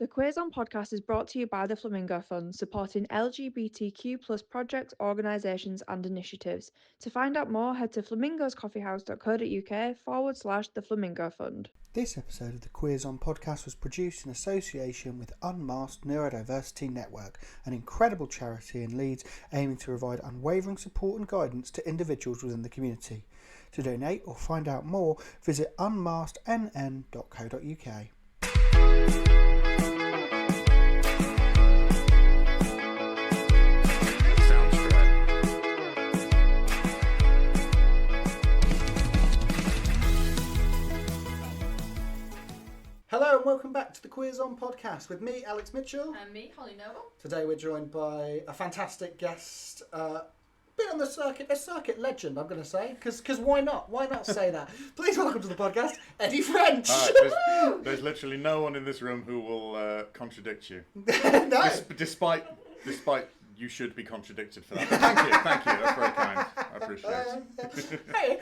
The Quiz on podcast is brought to you by the Flamingo Fund, supporting LGBTQ+ projects, organisations and initiatives. To find out more, head to flamingoscoffeehouse.co.uk/the Flamingo Fund. This episode of the Quiz on podcast was produced in association with Unmasked Neurodiversity Network, an incredible charity in Leeds aiming to provide unwavering support and guidance to individuals within the community. To donate or find out more, visit unmaskednn.co.uk. Hello and welcome back to the Quiz on podcast with me, Alex Mitchell. And me, Hollie Noble. Today we're joined by a fantastic guest, been on the circuit, a circuit legend, I'm going to say, because why not? Why not say that? Please welcome to the podcast, Eddie French. There's literally no one in this room who will contradict you. No. Despite you should be contradicted for that. But thank you. That's very kind. I appreciate it. Hey,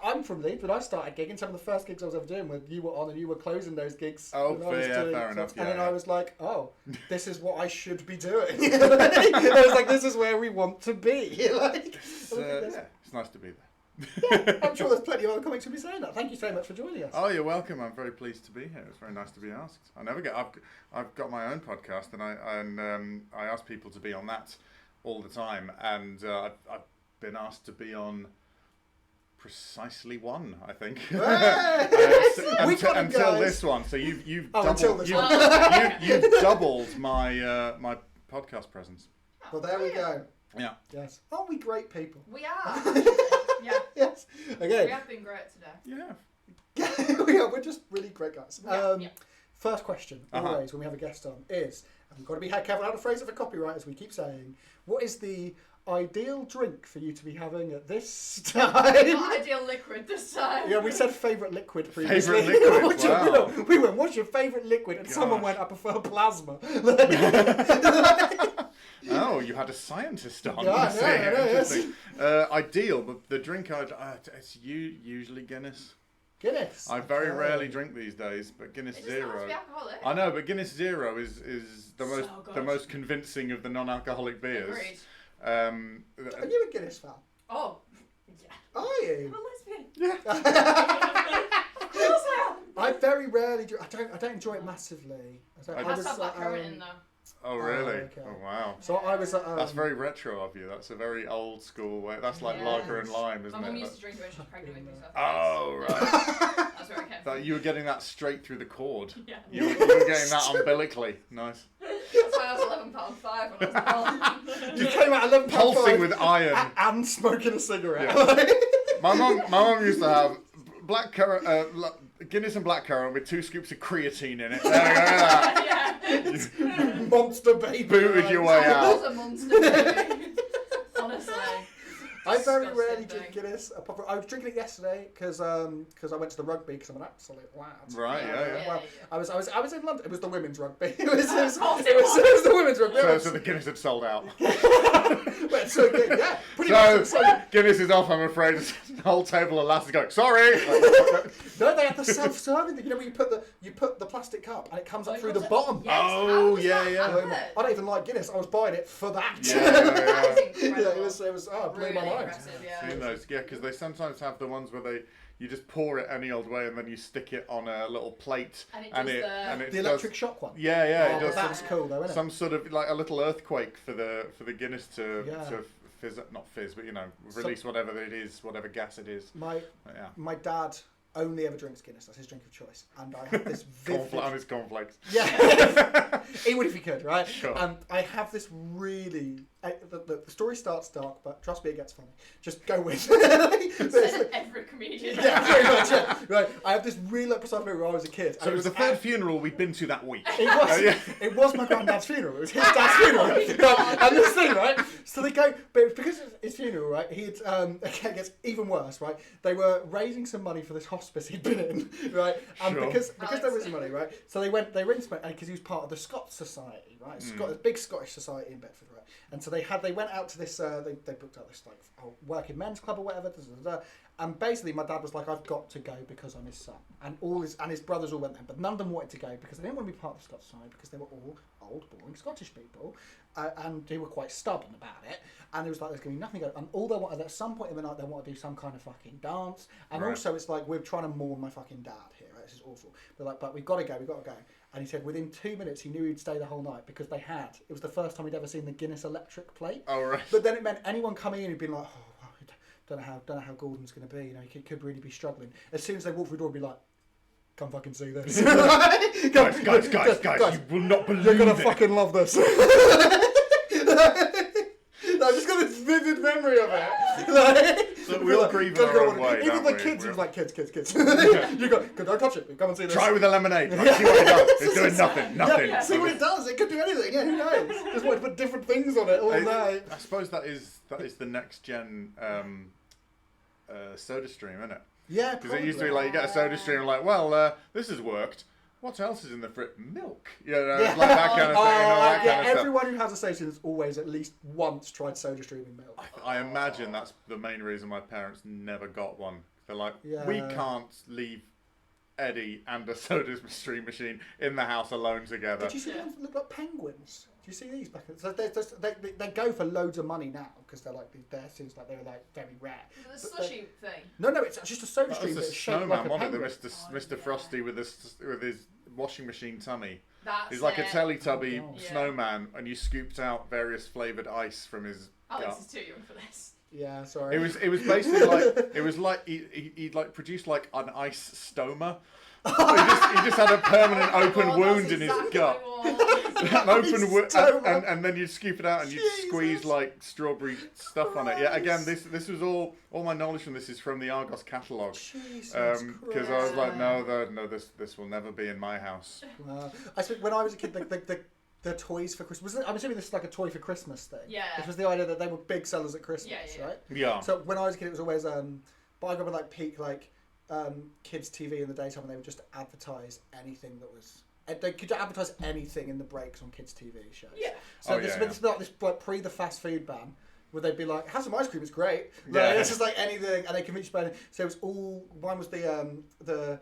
I'm from Leeds, but I started gigging. Some of the first gigs I was ever doing were you were on and you were closing those gigs. Oh, fair enough. And then I was like, oh, this is what I should be doing. I was like, this is where we want to be. It's nice to be there. Yeah, I'm sure there's plenty of other comics who'll be saying that. Thank you so much for joining us. Oh, you're welcome. I'm very pleased to be here. It's very nice to be asked. I've got my own podcast, and I ask people to be on that all the time, and I've been asked to be on precisely one, I think. Until this one. So you've doubled my podcast presence. Well, there we go. Yeah. Yes. Aren't we great people? We are. Yeah. Yes. Okay. We have been great today. Yeah. We're just really great guys. Yeah. First question, always, when we have a guest on, is, and we've got to be careful how to phrase it for copyright, as we keep saying, what is the ideal drink for you to be having at this time? Ideal liquid this time. Yeah, we said favourite liquid previously. Favourite liquid, wow. We went, what's your favourite liquid? And someone went, I prefer plasma. Oh, you had a scientist on. Yeah, I know, Interesting. Ideal, but the drink it's usually Guinness. Guinness. I very rarely drink these days, but Guinness It doesn't have to Zero. be alcoholic. I know, but Guinness Zero is the good. most convincing of the non-alcoholic beers. Agreed. Are you a Guinness fan? Oh, yeah. Are I'm you? a lesbian. Yeah. Of course I am. I very rarely drink. I don't enjoy it massively. It has to have blackcurrant in though. Oh really? Okay. Oh wow. So I was at. That's very retro of you. That's a very old school way. That's like lager and lime, isn't My mum it? used to drink it when she was pregnant with me. So Oh right. that's where it came That from. you were getting that straight through the cord. Yeah. You were getting that umbilically. Nice. That's why I was £11.5 when I was born. You came out £11 Pulsing with iron. and smoking a cigarette. Yeah. My mum used to have blackcurrant, Guinness and blackcurrant with 2 scoops of creatine in it. There you go. Yeah. Monster baby. Booted your way I out. was a monster, baby. Honestly. I very Disgusting rarely thing. drink Guinness. I was drinking it yesterday because I went to the rugby because I'm an absolute lad. Right, yeah. Well, I was in London. It was the women's rugby. It was the women's rugby. So the Guinness had sold out. Well, so good, yeah, pretty So much. So, Guinness is off, I'm afraid. The whole table of lasses going, sorry. no, they have the self-serving thing. You know, where you put the plastic cup and it comes up through the bottom. Yes, Oh, how does yeah, that yeah. happen? I don't even like Guinness. I was buying it for that. Yeah. That is Yeah, incredible. it was it blew Really my mind. impressive, yeah. Seen those, yeah, because they sometimes have the ones where you just pour it any old way and then you stick it on a little plate And it does The electric shock one. Yeah, Oh, it but does that's cool though, isn't it? some sort of like a little earthquake for the Guinness to Yeah. fizz, not fizz, but release whatever it is, whatever gas it is. Yeah. My dad only ever drinks Guinness. That's his drink of choice. And I have this vivid... On his cornflakes. Yeah, he would if he could, right? Sure. And I have this really... The story starts dark, but trust me, it gets funny. Just go with it. Every comedian. Yeah, very much, yeah. Right, I have this really precise memory where I was a kid. So it was the third funeral we'd been to that week. It was my granddad's funeral. It was his dad's funeral. Right? And this thing, right? So they go, but because it's his funeral, right? He'd it gets even worse, right? They were raising some money for this hospice he'd been in, right? And Sure. because there was money, right? So they raised money because he was part of the Scots Society, right? The big Scottish society in Bedford, right? And so they went out to this. They booked out this like working men's club or whatever. And basically, my dad was like, "I've got to go because I'm his son," and his brothers all went there, but none of them wanted to go because they didn't want to be part of the Scots side because they were all old, boring Scottish people, and they were quite stubborn about it. And it was like, "There's going to be nothing going." And all they wanted at some point in the night, they want to do some kind of fucking dance. And also, it's like we're trying to mourn my fucking dad here. Right? This is awful. They're like, "But we've got to go. We've got to go." And he said within 2 minutes he knew he'd stay the whole night because it was the first time he'd ever seen the Guinness electric plate. Oh right. But then it meant anyone coming in who'd been like, "Oh, wow, don't know how Gordon's going to be. You know, he could really be struggling." As soon as they walk through the door, he'd be like, "Come fucking see this." guys, you will not believe You're gonna it. fucking love this. I've just got this vivid memory of it. So we all grieve in our own way, even don't the we? kids, he was like, kids. You go, don't touch it. Come and see this. Try with a lemonade. Like, see what it does. It's doing nothing. Yeah, see what it does. It could do anything. Yeah, who knows? Just want to put different things on it all night. I suppose that is the next gen soda stream, isn't it? Yeah, Because it used to be like you get a soda stream and like, well, this has worked. What else is in the fridge? Milk. You know, Yeah. like that kind of thing. That kind of stuff. Everyone who has a station has always at least once tried soda streaming milk. I imagine that's the main reason my parents never got one. They're like, Yeah. we can't leave Eddie and a soda stream machine in the house alone together. Did you see the ones that look like penguins? Do you see these back? So they go for loads of money now because they're like seems like they're like very rare. The slushy thing. No, it's just a soda That stream was that's the shaped snowman, like a wasn't penguin. it? Mr. Frosty with his washing machine tummy. That's He's like a it. Teletubby Oh, God. snowman, and you scooped out various flavoured ice from his Alex gut. is too young for this. Yeah, sorry. It was basically like he'd like produced like an ice stoma. he just had a permanent open Oh, wound that's in his exactly gut. what it was. An open wound, Stoma. and then you'd scoop it out and you'd Jesus. squeeze like strawberry stuff on it. Yeah, again, this was all my knowledge from this is from the Argos catalogue. Jesus Because I was like, Christ. no, this will never be in my house. I think when I was a kid, the toys for Christmas. I'm assuming this is like a toy for Christmas thing. Yeah. Which was the idea that they were big sellers at Christmas, Yeah. right? Yeah. So when I was a kid, it was always but I got with like peak kids TV in the daytime, and they would just advertise anything that was. They could advertise anything in the breaks on kids TV shows. Yeah. So Oh, this yeah, is like this like pre the fast food ban, where they'd be like, "Have some ice cream, it's great." Yeah. Like, it's just like anything, and they can reach by. So it was all. Mine was the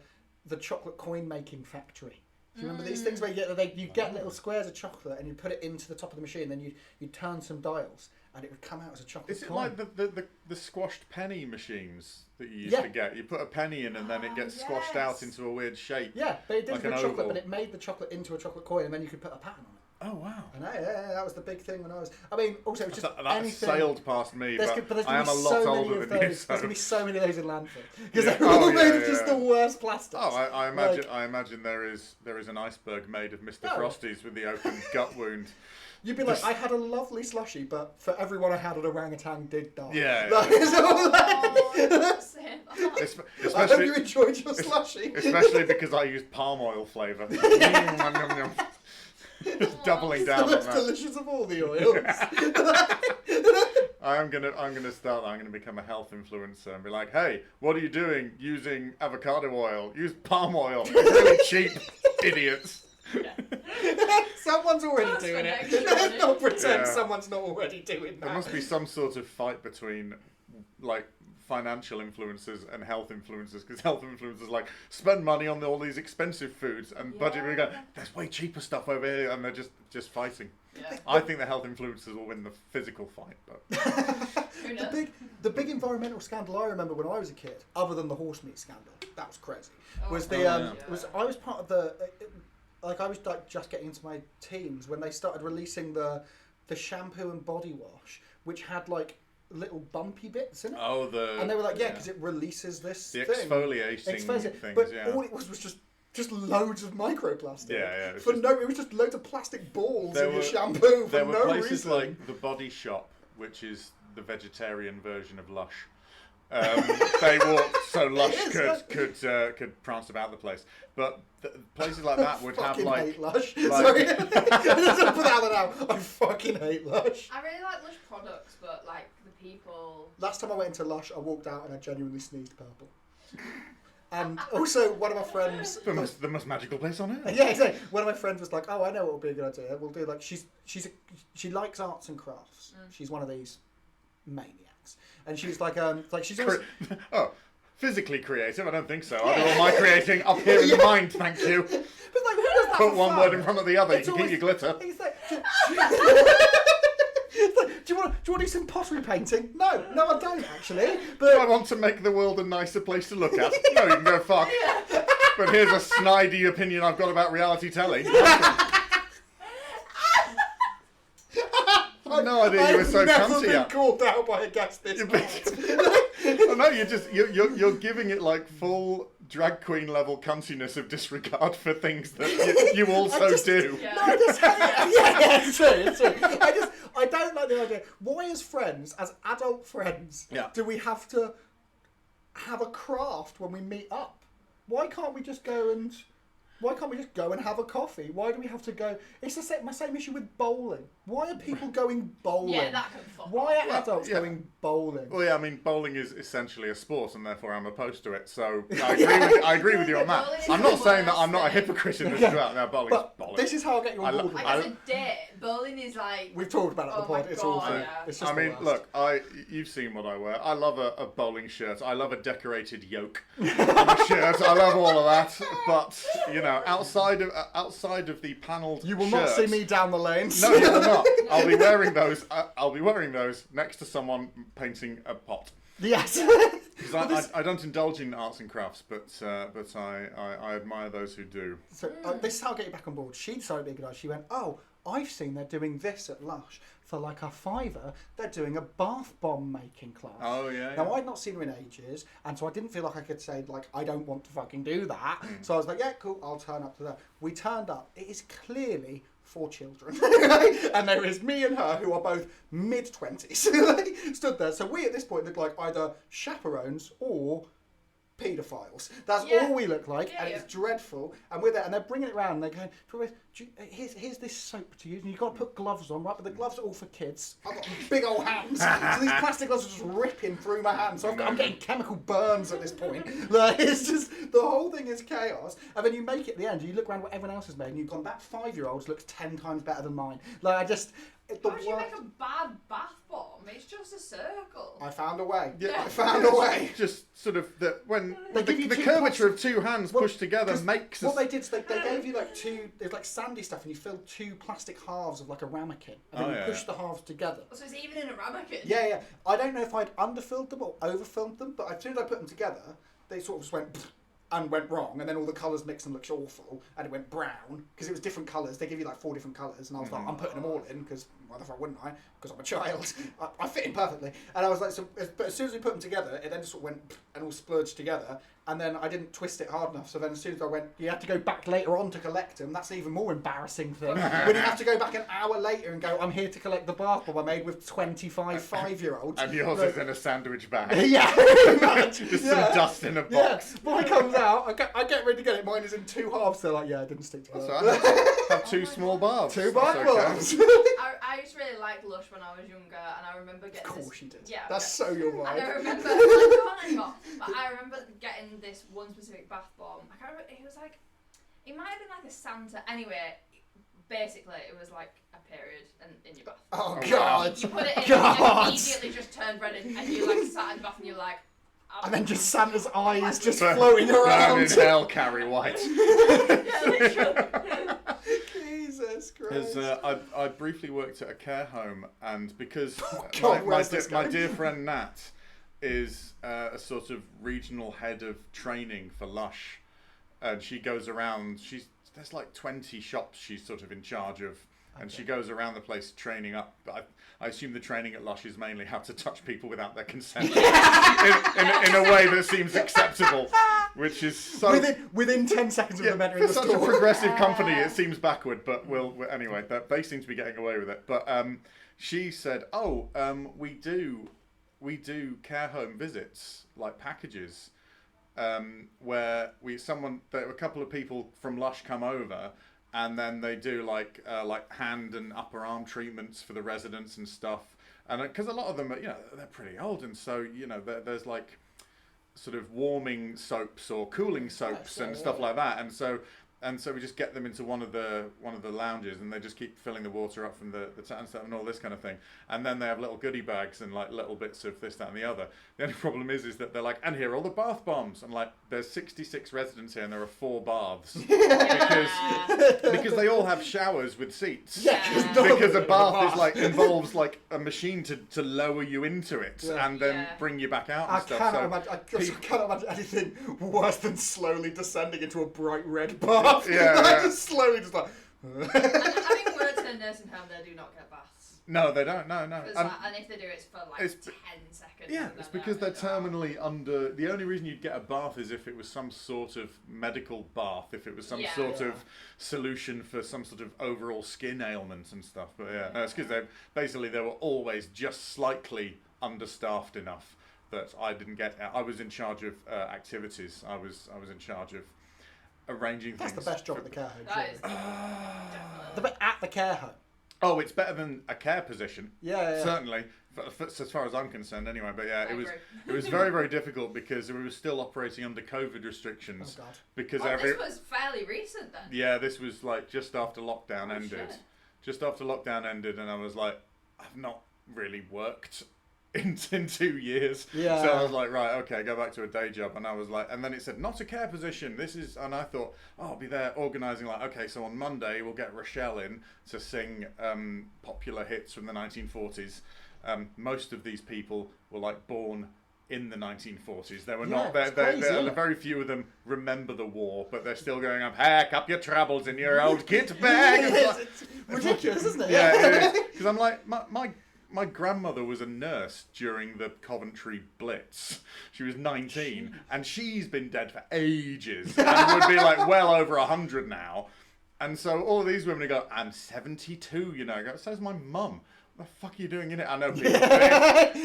chocolate coin making factory. Do you remember these things where you get little squares of chocolate and you put it into the top of the machine, then you turn some dials and it would come out as a chocolate Is it coin. like the squashed penny machines that you used Yeah. to get? You put a penny in and then it gets squashed out into a weird shape. Yeah, but it did Like for an chocolate, oval. but it made the chocolate into a chocolate coin, and then you could put a pattern on it. Oh wow. I know, yeah, that was the big thing when I was. I mean, also it was just That anything. sailed past me, There's but there's I am a gonna be lot so many older of than those. you. There's So. gonna be so many of those in landfill because Yeah. they're all Oh, made yeah, of just yeah. the worst plastics. Oh, I imagine. Like- I imagine there is an iceberg made of Mr. No. Frosties with the open gut wound. You'd be like, I had a lovely slushy, but for everyone I had, an orangutan did die. Yeah. Like, it's all like, Oh, that's it. Es- I hope you especially, enjoyed your slushy. especially because I used palm oil flavour. Just doubling The down on most that. delicious of all the oils. I'm gonna start. I'm gonna become a health influencer and be like, hey, what are you doing using avocado oil? Use palm oil. It's really cheap, idiots. Someone's already That's doing the it. next one. Let's not pretend Yeah. someone's not already doing that. There must be some sort of fight between, like, financial influencers and health influencers, because health influencers like spend money on all these expensive foods and budget. We go, there's way cheaper stuff over here, and they're just fighting. Yeah. I think the health influencers will win the physical fight, but Who knows? The big environmental scandal I remember when I was a kid, other than the horse meat scandal, that was crazy. Oh, Was yeah. I was part of the I was like just getting into my teens when they started releasing the shampoo and body wash, which had like little bumpy bits in it. And they were like, because it releases this the thing. exfoliating Exfoliate. things. But Yeah. all it was just loads of microplastic. Yeah, It was just loads of plastic balls There in your were- shampoo for There were no places reason. like the Body Shop, which is the vegetarian version of Lush. They walked so Lush It is, could prance about the place, but places like that would have fucking like hate Lush. like- Sorry, just put that out now. I fucking hate Lush. I really like Lush products, but like the people. Last time I went into Lush, I walked out and I genuinely sneezed purple. And also, one of my friends. the most magical place on earth. Yeah, exactly. One of my friends was like, "Oh, I know what would be a good idea. We'll do like she likes arts and crafts. She's one of these maniacs, and she's like she's always, Oh, physically creative. I don't think so. I do all my creating up here in the mind. Thank you. But like, who does that Put for one fun? word in front of the other. It's You can keep your always- glitter. It's like, it's like, do you want to do some pottery painting? No, I don't actually. I But want to make the world a nicer place to look at. No, you can go fuck. But here's a snidey opinion I've got about reality telly. I've no idea you were so I've never cunty. been called out by a guest this hard. Oh, no, you're giving it like full drag queen level cuntiness of disregard for things that you also do. Yeah. No, I just yeah, it's true. I don't like the idea. Why, as friends, as adult friends, do we have to have a craft when we meet up? Why can't we just go and have a coffee? Why do we have to go? It's the same issue with bowling. Why are people going bowling? Yeah, that can fuck Why off. are adults going bowling? Well, yeah, I mean, bowling is essentially a sport, and therefore I'm opposed to it. So I agree with you on that. Bowling is I'm the not saying that I'm not a worst thing. hypocrite in this as well. No, bowling's But bollocks. this is how I get you on board with Like, it. as a date, bowling is like... We've talked about it on the Oh my pod. It's God, awful. yeah. It's just I mean, the worst. look, you've seen what I wear. I love a bowling shirt. I love a decorated yoke on a shirt. I love all of that. But you know, outside of the panelled You will not see me down the lanes. No, you will not. I'll be wearing those. I'll be wearing those next to someone painting a pot. Yes. Because I don't indulge in arts and crafts, but I admire those who do. So this is how I get you back on board. She decided to be a good idea. She went, oh, I've seen they're doing this at Lush. For like a £5, they're doing a bath bomb making class. Oh, yeah. Now, I'd not seen her in ages, and so I didn't feel like I could say, like, I don't want to fucking do that. So I was like, yeah, cool, I'll turn up to that. We turned up. It is clearly for children. And there is me and her, who are both mid-20s, stood there. So we, at this point, look like either chaperones or paedophiles. That's all we look like, and it's dreadful. And we're there, and they're bringing it around, and they're going, here's this soap to use, and you've got to put gloves on, right? But the gloves are all for kids. I've got big old hands, so these plastic gloves are just ripping through my hands. So I'm getting chemical burns at this point. Like, it's just, the whole thing is chaos. And then you make it at the end, you look around what everyone else has made, and you've gone, that 5-year-old looks 10 times better than mine. Like, How do you make a bad bath bomb? It's just a circle. I found a way. Yeah. I found a way. Just sort of when They the give you the two curvature pots- of two hands Well, pushed together 'cause makes what us. they did is they gave you like there's like sandy stuff, and you filled 2 plastic halves of like a ramekin, and then Oh, you yeah. push the halves together. So it's even in a ramekin. Yeah. I don't know if I'd underfilled them or overfilled them, but as soon as I put them together, they sort of just went and went wrong, and then all the colours mixed and looked awful, and it went brown because it was different colours. They give you like 4 different colours, and I was like, I'm putting them all in because why the fuck wouldn't I? Because I'm a child. I fit in perfectly, and I was like, but as soon as we put them together, it then just sort of went and all splurged together. And then I didn't twist it hard enough, so then as soon as I went, you had to go back later on to collect them. That's an even more embarrassing thing. When you have to go back an hour later and go, I'm here to collect the bath bomb I made with 25 5-year-olds. And yours Like, is in a sandwich bag. yeah, pretty much. Just Yeah. some dust in a Yeah, box. mine comes out, I get ready to get it, mine is in 2 halves, they're like, yeah, it didn't stick together. That's all right. Have 2 small baths. 2 That's bath okay. bombs. I used to really like Lush when I was younger, and I remember getting Of course this... you did. Yeah. That's so your And I vibe. remember, I can't anymore, but I remember getting this one specific bath bomb. I can't remember, it was like, it might have been like a Santa. Anyway, basically, it was like a period in your bath. Oh, Oh, God. You put it in, God. and it immediately just turned red, and you like sat in the bath, and you're like, And then just Santa's eyes just Burn- floating Burn around. in hell, Carrie White. yeah, literally. Jesus Christ. Because I briefly worked at a care home, and because God, my where's this my going? dear friend Nat is a sort of regional head of training for Lush, and she goes around. There's like 20 shops she's sort of in charge of, and she goes around the place training up. I assume the training at Lush is mainly how to touch people without their consent in a way that seems acceptable, which is so. Within 10 seconds of them entering For the such store. a progressive company, it seems backward, but anyway, they seem to be getting away with it. But she said, we do care home visits, like packages, where a couple of people from Lush come over, and then they do like hand and upper arm treatments for the residents and stuff. And because a lot of them are, they're pretty old, and so there's like sort of warming soaps or cooling soaps and stuff like that. And so and so we just get them into one of the lounges, and they just keep filling the water up from the tap and stuff and all this kind of thing. And then they have little goodie bags and like little bits of this, that, and the other. The only problem is that they're like, and here are all the bath bombs. And like, there's 66 residents here, and there are 4 baths because they all have showers with seats. Yeah, Because a bath is like involves like a machine to lower you into it and then bring you back out and I stuff. Cannot imagine anything worse than slowly descending into a bright red bath. Yeah. Just slowly just like... And having worked in a nursing home, they do not get baths. No, they don't. No. And if they do, it's for like 10 seconds. Yeah, it's because they're terminally under. The only reason you'd get a bath is if it was some sort of medical bath, if it was some sort of solution for some sort of overall skin ailment and stuff. But no, it's because they were always just slightly understaffed enough that I didn't get. I was in charge of activities. I was in charge of arranging things. That's the best job at the care home. That is definitely. But at the care home. Oh, it's better than a care position. Yeah. Certainly, as far as I'm concerned, anyway. But yeah, it was very, very difficult because we were still operating under COVID restrictions. Oh God. Because this was fairly recent then. Yeah, this was like just after lockdown ended. Shit. Just after lockdown ended, and I was like, I've not really worked in 2 years. Yeah. So I was like, right, okay, go back to a day job. And I was like, and then it said, not a care position. And I thought, I'll be there organising, like, okay, so on Monday we'll get Rochelle in to sing popular hits from the 1940s. Most of these people were like born in the 1940s. They were not, very few of them remember the war, but they're still going up, pack up your troubles in your old kit bag. It's ridiculous, isn't it? Yeah, it is. Because I'm like, my grandmother was a nurse during the Coventry Blitz. She was 19, and she's been dead for ages, and would be like well over 100 now. And so all of these women go, I'm 72, you know. I go, so's my mum. What the fuck are you doing in it? I know people.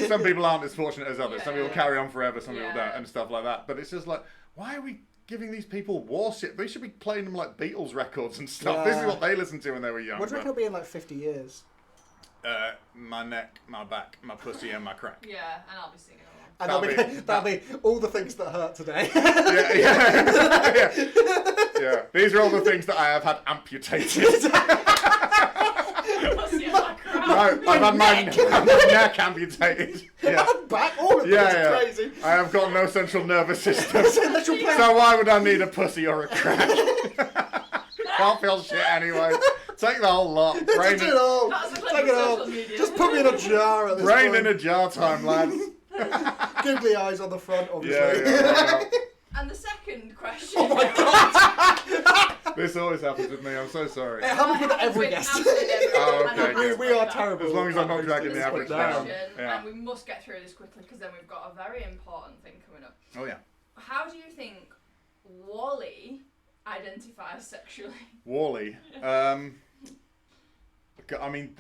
Some people aren't as fortunate as others. Some people carry on forever, some people don't, and stuff like that. But it's just like, why are we giving these people war shit? They should be playing them like Beatles records and stuff. This is what they listened to when they were young. What do you reckon it'll be in like 50 years? My neck, my back, my pussy, and my crack. Yeah, and I'll be singing along. And that'll be all the things that hurt today. Yeah. These are all the things that I have had amputated. Pussy and my crack. No, I've had my neck amputated. Yeah. And back, all of this is crazy. I have got no central nervous system. So why would I need a pussy or a crack? Can't feel shit anyway. Take the whole lot. Take it all. Take it all. Just put me in a jar at this point. Rain in a jar time, lads. Googly eyes on the front, obviously. Yeah. And the second question. Oh my God. This always happens with me. I'm so sorry. It happens with every guest. Oh, okay. We are terrible. As long as I'm not dragging the average down. Yeah. And we must get through this quickly because then we've got a very important thing coming up. Oh yeah. How do you think Wally identifies sexually? Wally. I mean,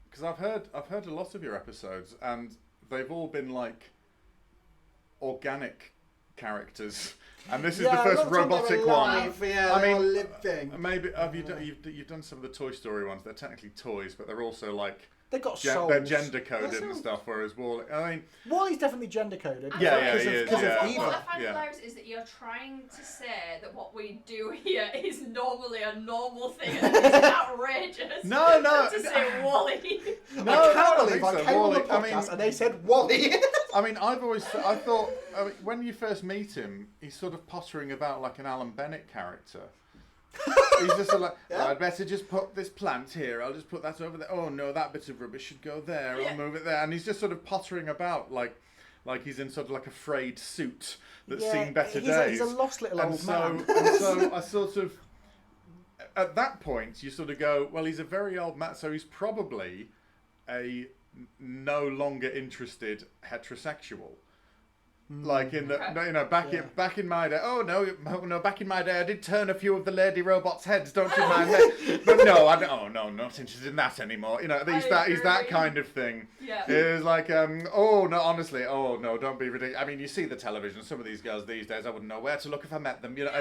because I've heard a lot of your episodes, and they've all been like organic characters, and this is the first robotic one. I mean, living. Maybe you've done some of the Toy Story ones. They're technically toys, but they're also like they've got souls. They're gender coded and stuff. Whereas Wally, I mean, Wally's definitely gender coded. Because of What I Eva. find hilarious is that you're trying to say that what we do here is normally a normal thing, and it's outrageous. No. To say Wally. I can't believe I came on the Wally, podcast and they said Wally. I mean, I thought when you first meet him, he's sort of pottering about like an Alan Bennett character. He's just like, I'd better just put this plant here. I'll just put that over there. Oh no, that bit of rubbish should go there. I'll move it there. And he's just sort of pottering about like he's in sort of like a frayed suit that's seen better days. He's a lost little old man. And so I sort of, at that point, you sort of go, well, he's a very old man, so he's probably a no longer interested heterosexual. Like in the back in my day. Oh no! Back in my day, I did turn a few of the lady robots' heads. Don't you mind that? But no, I don't. Oh no, not interested in that anymore. You know, he's that kind of thing. Yeah. It's like oh no, honestly, oh no, don't be ridiculous. I mean, you see the television. Some of these girls these days, I wouldn't know where to look if I met them. You know,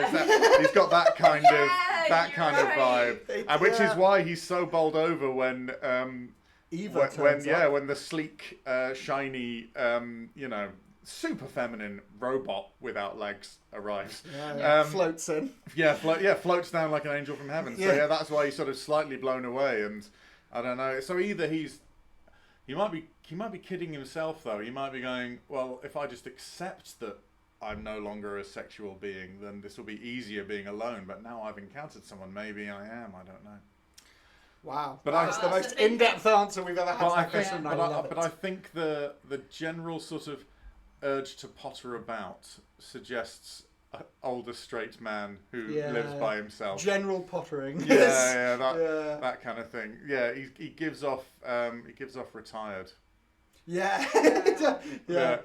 he's got that kind of vibe, which is why he's so bowled over when Eva when the sleek, shiny, super feminine robot without legs arrives. Floats in. Floats down like an angel from heaven. So Yeah. that's why he's sort of slightly blown away, and I don't know. So either he might be kidding himself though. He might be going, well, if I just accept that I'm no longer a sexual being, then this will be easier being alone. But now I've encountered someone, maybe I am. I don't know. Wow, But that's the most in-depth answer we've ever had to that question. But I think the general sort of urge to potter about suggests an older straight man who lives by himself. General pottering. That kind of thing. Yeah, he gives off retired.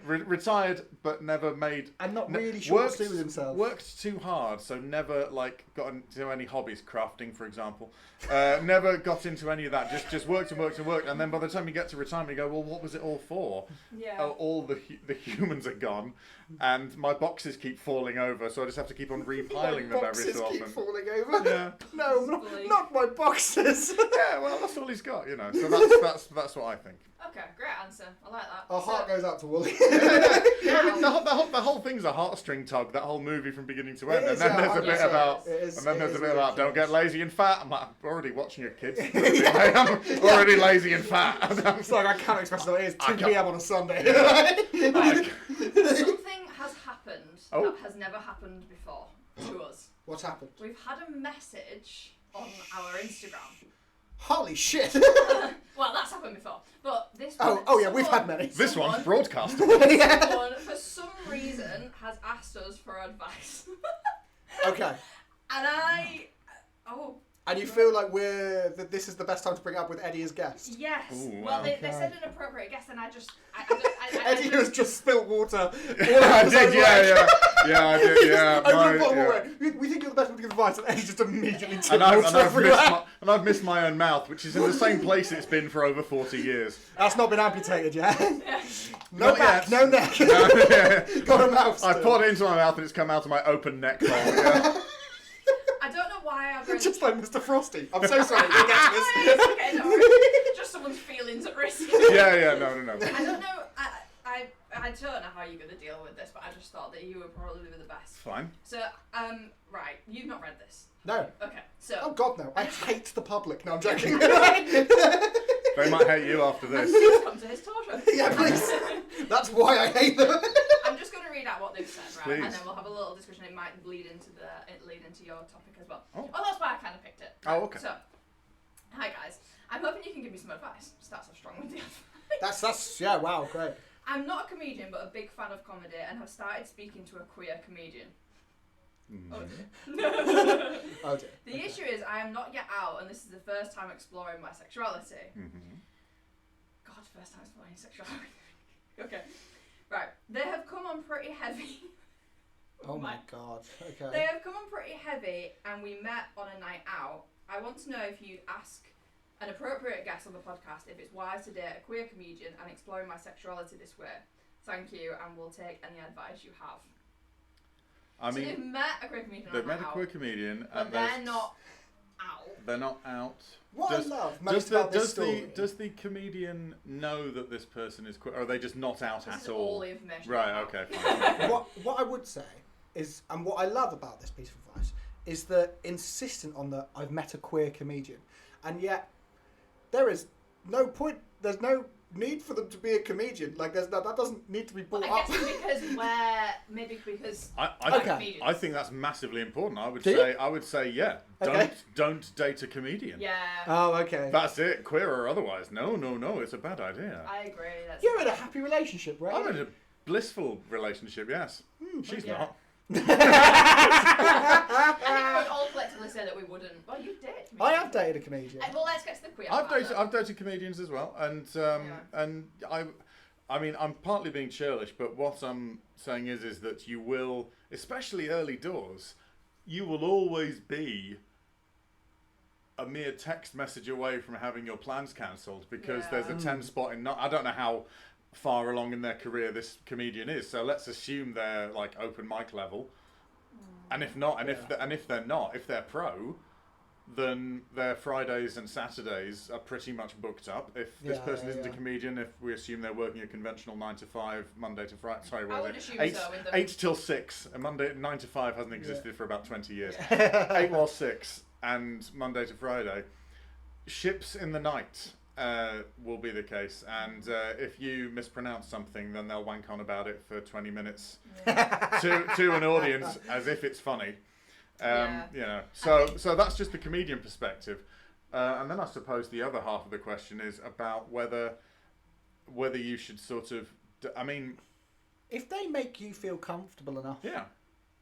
Retired, but never made. And not really sure what to do with himself. Worked too hard, so never got into any hobbies, crafting, for example. Never got into any of that. Just worked and worked and worked, and then by the time you get to retirement, you go, well, what was it all for? Yeah. All the humans are gone, and my boxes keep falling over, so I just have to keep on repiling them every so often. Keep falling over. Yeah. No, not my boxes. Yeah, well, that's all he's got, So that's what I think. Okay, great answer. I like that. Our heart goes out to Wooly. The whole thing's a heartstring tug. That whole movie from beginning to end. And then there's a bit about don't get lazy and fat. I'm like, I'm already watching your kids. I'm already lazy and fat. It's like I can't express it. It's 2 p.m. on a Sunday. Something has happened that has never happened before to us. What's happened? We've had a message on our Instagram. Holy shit! Well, that's happened before, but this. We've had many. This one's broadcast. Someone, for some reason, has asked us for advice. Okay. And you feel like this is the best time to bring it up with Eddie as guest? Yes. Ooh, well, wow. they said an appropriate guest, and I Eddie has just spilt water all over I his did, own yeah, leg. yeah. I did, yeah. Over a bottle of water. We think you're the best one to give advice, and Eddie just immediately took And water everywhere. I've missed my own mouth, which is in the same place it's been for over 40 years. That's not been amputated yet. No Not back, yet. no neck. Got a mouth I still. poured it into my mouth and it's come out of my open neck hole. Yeah. I don't know why I've read. Just like Mr. Frosty. I'm so sorry. We'll get to this. It's okay, don't worry. Just someone's feelings at risk. Yeah, no. I don't know. I don't know how you're gonna deal with this, but I just thought that you would probably be the best. Fine. So, right, you've not read this. No. Okay, so. Oh God, no. I hate the public. No, I'm joking. They might hate you after this. Please come to his torture. Yeah, please. That's why I hate them. I'm just going to read out what they've said, right? Please. And then we'll have a little discussion. It might lead into your topic as well. Oh. That's why I kind of picked it. Oh, okay. So, hi guys. I'm hoping you can give me some advice. Start so strong with the advice. That's yeah. Wow, great. I'm not a comedian, but a big fan of comedy, and have started speaking to a queer comedian. Oh dear. The issue is I am not yet out, and this is the first time exploring my sexuality. God, first time exploring sexuality. Okay. Right. They have come on pretty heavy. Oh my God. Okay. They have come on pretty heavy, and we met on a night out. I want to know if you'd ask an appropriate guest on the podcast if it's wise to date a queer comedian and exploring my sexuality this way. Thank you, and we'll take any advice you have. I mean, so they've met a queer comedian they've on met night a out, queer comedian, but and they're not out. They're not out. What I love most about this story. Does the comedian know that this person is queer, or are they just not out This at is all? the information. Right. Okay. Fine. What I would say is, and what I love about this piece of advice is the insistent on the I've met a queer comedian, and yet there is no point. There's no need for them to be a comedian. Like that doesn't need to be brought I up. guess because I think that's massively important. I would Do say yeah. Okay. Don't date a comedian. yeah. Oh, okay. That's it, queer or otherwise. No, it's a bad idea. I agree. That's You're in a happy relationship, right? I'm in a blissful relationship, yes. She's yeah. not. I think we would all collectively say that we wouldn't. Well, you did. I have dated a comedian. Well, let's get to the queer. I've dated comedians as well, and I mean, I'm partly being churlish, but what I'm saying is that you will, especially early doors, you will always be a mere text message away from having your plans cancelled because there's a 10 spot in. I don't know how far along in their career this comedian is, so let's assume they're like open mic level, and if not, if they're not, if they're pro, then their Fridays and Saturdays are pretty much booked up. If this Yeah, person isn't a yeah. comedian, if we assume they're working a conventional 9 to 5, Monday to Friday, sorry, I what would is it? assume 8, so with them. 8 till 6. A Monday 9 to 5 hasn't existed Yeah. for about 20 years. 8 or 6 and Monday to Friday. Ships in the night will be the case, and if you mispronounce something, then they'll wank on about it for 20 minutes to an audience as if it's funny. You know, so that's just the comedian perspective, and then I suppose the other half of the question is about whether you should sort of, I mean, If they make you feel comfortable enough, yeah,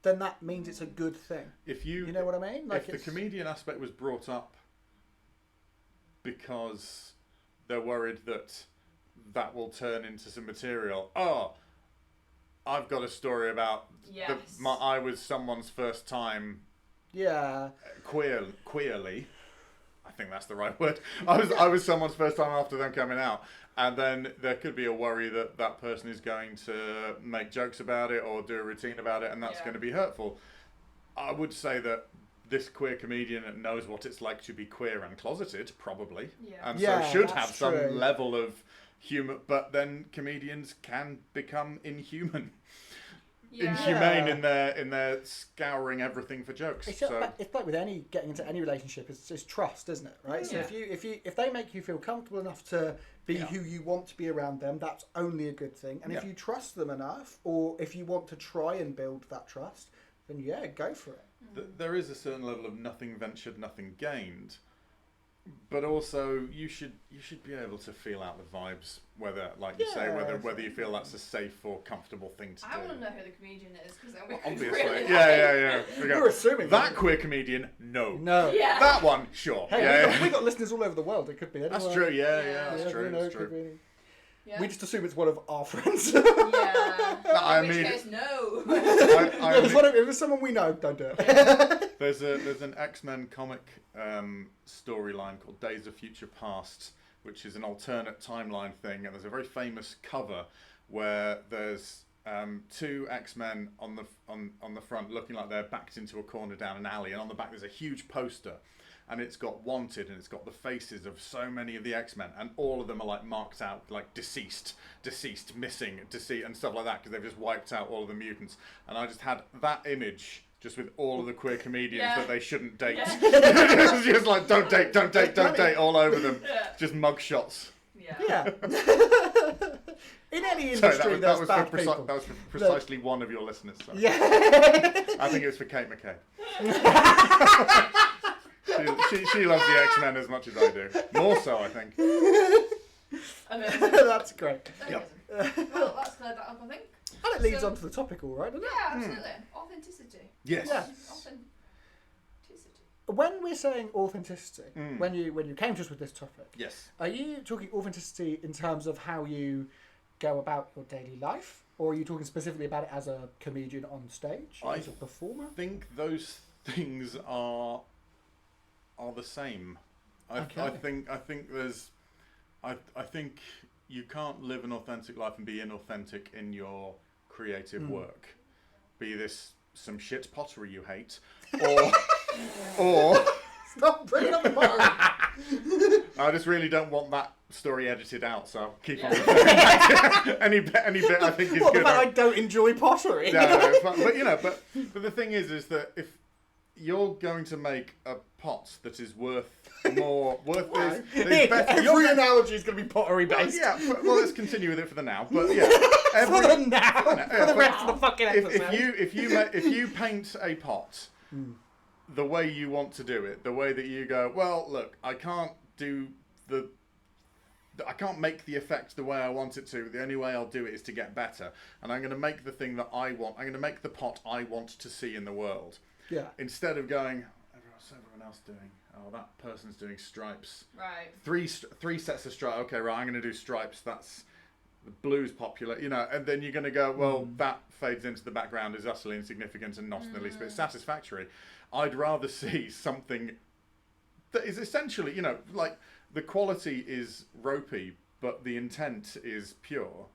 then that means it's a good thing. if You know what I mean? Like if the comedian aspect was brought up because they're worried that will turn into some material. Oh, I've got a story about I was someone's first time yeah, queerly. I think that's the right word. I was someone's first time after them coming out, and then there could be a worry that that person is going to make jokes about it or do a routine about it, and that's going to be hurtful. I would say that this queer comedian knows what it's like to be queer and closeted, probably, and so should have some level of humour. But then comedians can become inhuman. Inhumane in their scouring everything for jokes. It's like with getting into any relationship, it's trust, isn't it? Right. So if they make you feel comfortable enough to be who you want to be around them, that's only a good thing. And if you trust them enough, or if you want to try and build that trust, then go for it. There is a certain level of nothing ventured, nothing gained. But also, you should be able to feel out the vibes, whether, like you say, whether you feel that's a safe or comfortable thing to do. I want to know who the comedian is because then we Obviously, really yeah. We're assuming that queer comedian, no. Yeah. That one, sure. Hey, we got listeners all over the world. It could be anyone. That's true. Yeah, that's true. That's true. Yeah. We just assume it's one of our friends. I mean, case, no. If it's someone we know, don't do it. There's an X-Men comic storyline called Days of Future Past, which is an alternate timeline thing, and there's a very famous cover where there's two X-Men on the front looking like they're backed into a corner down an alley, and on the back there's a huge poster. And it's got wanted, and it's got the faces of so many of the X-Men, and all of them are like marked out, like deceased, missing, deceased, and stuff like that, because they've just wiped out all of the mutants. And I just had that image, just with all of the queer comedians that they shouldn't date. It's just like, don't date, all over them. Just mugshots. Yeah. In any industry, there's bad people. That was for precisely one of your listeners. Sorry. Yeah. I think it was for Kate McKay. She loves the X-Men as much as I do. More so, I think. That's great. Yep. Well, that's cleared that up, I think. And it leads on to the topic, all right, doesn't it? Yeah, absolutely. Authenticity. Yes. Yeah. Authenticity. When we're saying authenticity, when you came to us with this topic, yes, are you talking authenticity in terms of how you go about your daily life, or are you talking specifically about it as a comedian on stage, as a performer? I think those things are the same. I think you can't live an authentic life and be inauthentic in your creative work. Be this some shit pottery you hate, or Stop bringing up the pottery. I just really don't want that story edited out, so I'll keep on referring back to any bit I think is What, good. the fact I don't enjoy pottery? No, but the thing is that if you're going to make a pot that is worth Every analogy is going to be pottery based. Yeah, well, let's continue with it for the now. But yeah, for the rest of the fucking episode. If you paint a pot the way you want to do it, the way that you go, well, look, I can't make the effect the way I want it to. The only way I'll do it is to get better, and I'm going to make the thing that I want. I'm going to make the pot I want to see in the world. Yeah. Instead of going, what's everyone else doing? Oh, that person's doing stripes. Right. Three sets of stripes. Okay, right, I'm going to do stripes. That's the blue's popular, and then you're going to go, well, that fades into the background, is utterly insignificant and not in the least bit satisfactory. I'd rather see something that is essentially, like the quality is ropey, but the intent is pure.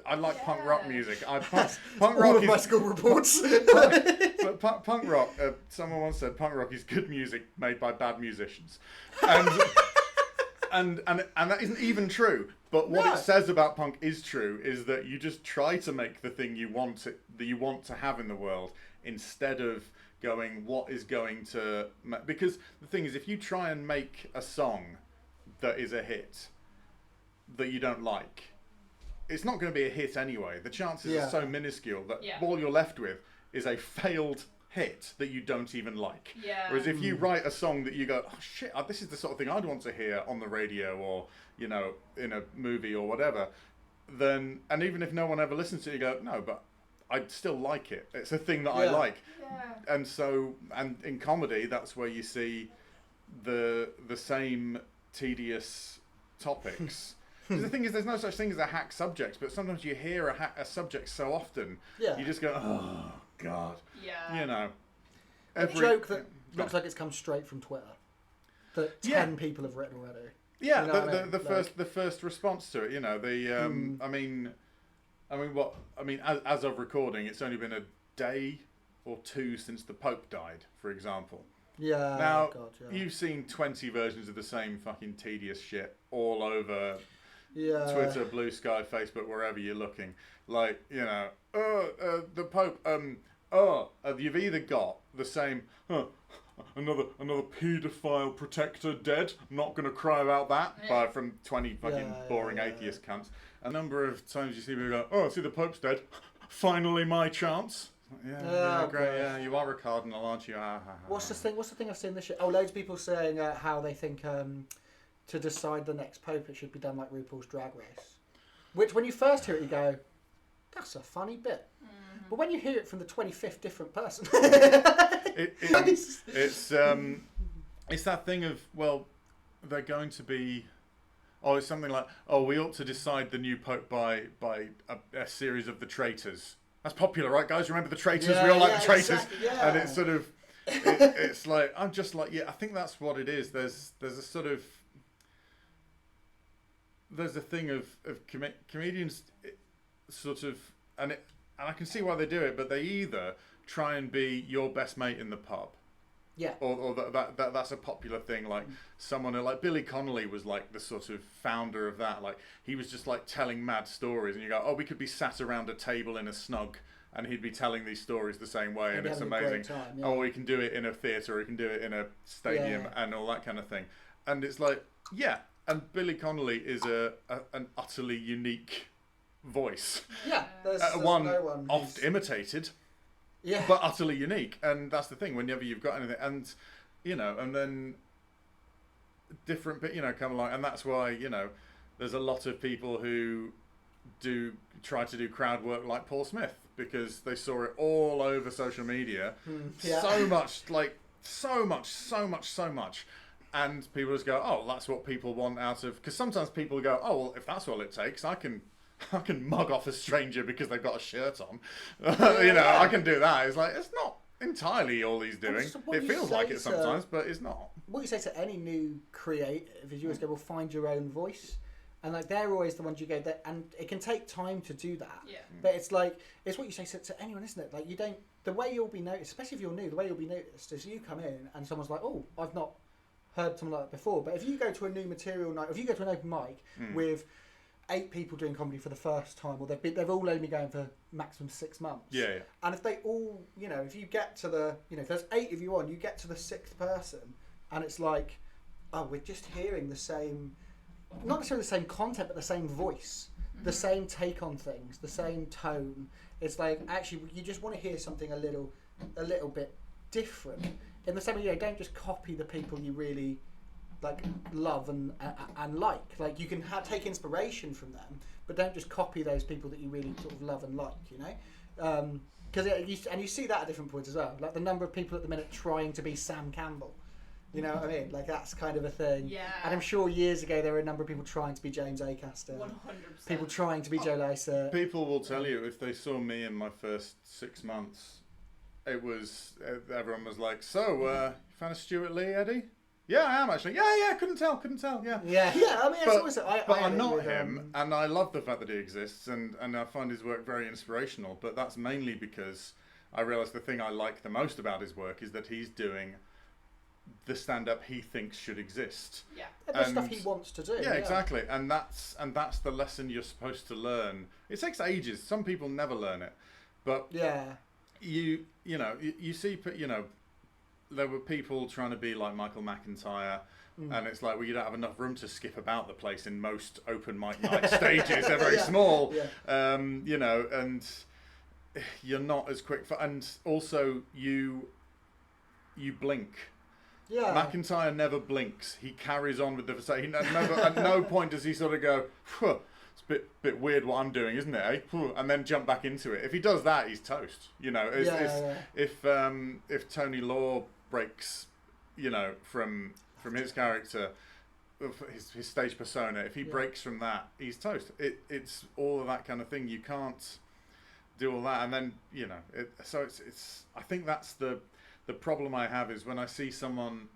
I like punk rock music. Punk All rock of my is school reports. but punk rock. Someone once said punk rock is good music made by bad musicians, and and that isn't even true. But what No. it says about punk is true. Is that you just try to make the thing you want to have in the world instead of going what is going to. Because the thing is, if you try and make a song that is a hit that you don't like, it's not going to be a hit anyway. The chances are so minuscule that all you're left with is a failed hit that you don't even like. Yeah. Whereas if you write a song that you go, oh shit, this is the sort of thing I'd want to hear on the radio or, you know, in a movie or whatever, then, and even if no one ever listens to it, you go, no, but I still like it. It's a thing that I like. Yeah. And so, and in comedy, that's where you see the same tedious topics. Because the thing is, there's no such thing as a hack subject, but sometimes you hear a subject so often, you just go, oh, God. Yeah. You know. A joke that looks like it's come straight from Twitter. That 10 people have written already. Yeah, You know what I mean? the first response to it, you know, I mean, as of recording, it's only been a day or two since the Pope died, for example. Yeah. Now, God, you've seen 20 versions of the same fucking tedious shit all over Yeah. Twitter, Blue Sky, Facebook, wherever you're looking. Like, you know, the Pope, you've either got the same, another paedophile protector dead, not going to cry about that, from 20 fucking boring atheist cunts. A number of times you see people go, oh, see the Pope's dead, finally my chance. Yeah, great, God. yeah, you are a cardinal, aren't you? What's the thing I've seen this year? Oh, loads of people saying how they think to decide the next Pope it should be done like RuPaul's Drag Race. Which, when you first hear it, you go, that's a funny bit. Mm-hmm. But when you hear it from the 25th different person... it's that thing of, well, they're going to be... Oh, it's something like, oh, we ought to decide the new Pope by a series of the traitors. That's popular, right, guys? Remember the traitors? We all like the traitors. Exactly, And it's sort of... it's like, I'm just like, I think that's what it is. There's a sort of... There's a thing of comedians sort of... And I can see why they do it, but they either try and be your best mate in the pub. Yeah. Or that's a popular thing. Like someone like Billy Connolly was like the sort of founder of that. Like he was just like telling mad stories, and you go, oh, we could be sat around a table in a snug, and he'd be telling these stories the same way, and it's amazing. Time, Oh, we can do it in a theatre, or we can do it in a stadium, and all that kind of thing. And it's like, and Billy Connolly is an utterly unique voice. Yeah, there's one no one oft imitated. Yeah. But utterly unique, and that's the thing. Whenever you've got anything, and you know, and then different bit, come along, and that's why there's a lot of people who try to do crowd work like Paul Smith because they saw it all over social media, so much, and people just go, oh, that's what people want out of. Because sometimes people go, oh, well, if that's all it takes, I can mug off a stranger because they've got a shirt on. I can do that. It's like, it's not entirely all he's doing. It feels like it sometimes, but it's not. What you say to any new creative is you always go, well, find your own voice. And like they're always the ones you go there, and it can take time to do that. Yeah. But it's like, it's what you say to anyone, isn't it? Like the way you'll be noticed, especially if you're new, the way you'll be noticed is you come in and someone's like, oh, I've not heard something like that before. But if you go to a new material night, if you go to an open mic with 8 people doing comedy for the first time, or they've all only been going for maximum 6 months. Yeah. And if they all, if you get to the, if there's 8 of you on, you get to the 6th person, and it's like, oh, we're just hearing the same, not necessarily the same content, but the same voice, the same take on things, the same tone. It's like, actually, you just want to hear something a little bit different. In the same way, don't just copy the people you really love and like. Like you can take inspiration from them, but don't just copy those people that you really sort of love and like. Because you see that at different points as well. Like the number of people at the minute trying to be Sam Campbell. You know what I mean? Like that's kind of a thing. Yeah. And I'm sure years ago there were a number of people trying to be James Acaster. 100%. People trying to be Joe Lycett. People will tell you if they saw me in my first 6 months, it was everyone was like, "So, you found a Stuart Lee, Eddie?" Yeah, I am actually. Yeah, couldn't tell. Yeah. Yeah. I mean, it's always. But I'm not him, and I love the fact that he exists, and I find his work very inspirational. But that's mainly because I realise the thing I like the most about his work is that he's doing the stand-up he thinks should exist. Yeah. And the stuff he wants to do. Yeah, exactly. And that's the lesson you're supposed to learn. It takes ages. Some people never learn it, but you see, there were people trying to be like Michael McIntyre. And it's like, well, you don't have enough room to skip about the place in most open mic night stages. They're very small, and you're not as quick for. And also, you blink. Yeah. McIntyre never blinks. He carries on with the. He never, at no point does he sort of go, it's a bit weird what I'm doing, isn't it? Eh? And then jump back into it. If he does that, he's toast. If Tony Law breaks, from his character, his stage persona, if he breaks from that, he's toast. It's all of that kind of thing. You can't do all that, and then so it's. I think that's the problem I have is when I see someone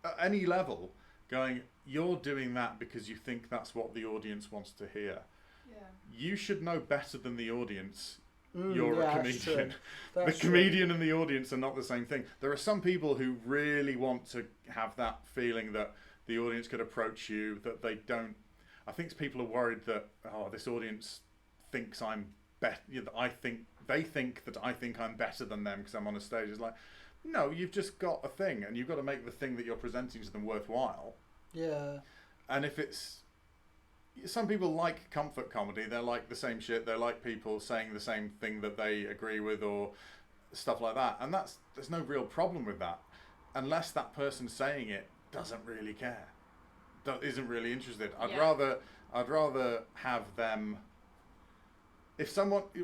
at any level going, you're doing that because you think that's what the audience wants to hear. Yeah. You should know better than the audience. You're a comedian. The comedian and the audience are not the same thing. There are some people who really want to have that feeling that the audience could approach you, that they don't. I think people are worried that, this audience thinks I'm better. They think that I think I'm better than them because I'm on a stage. It's like, no, you've just got a thing, and you've got to make the thing that you're presenting to them worthwhile. Yeah. And if it's, some people like comfort comedy. They like the same shit. They like people saying the same thing that they agree with or stuff like that. And there's no real problem with that, unless that person saying it doesn't really care, isn't really interested. I'd rather have them.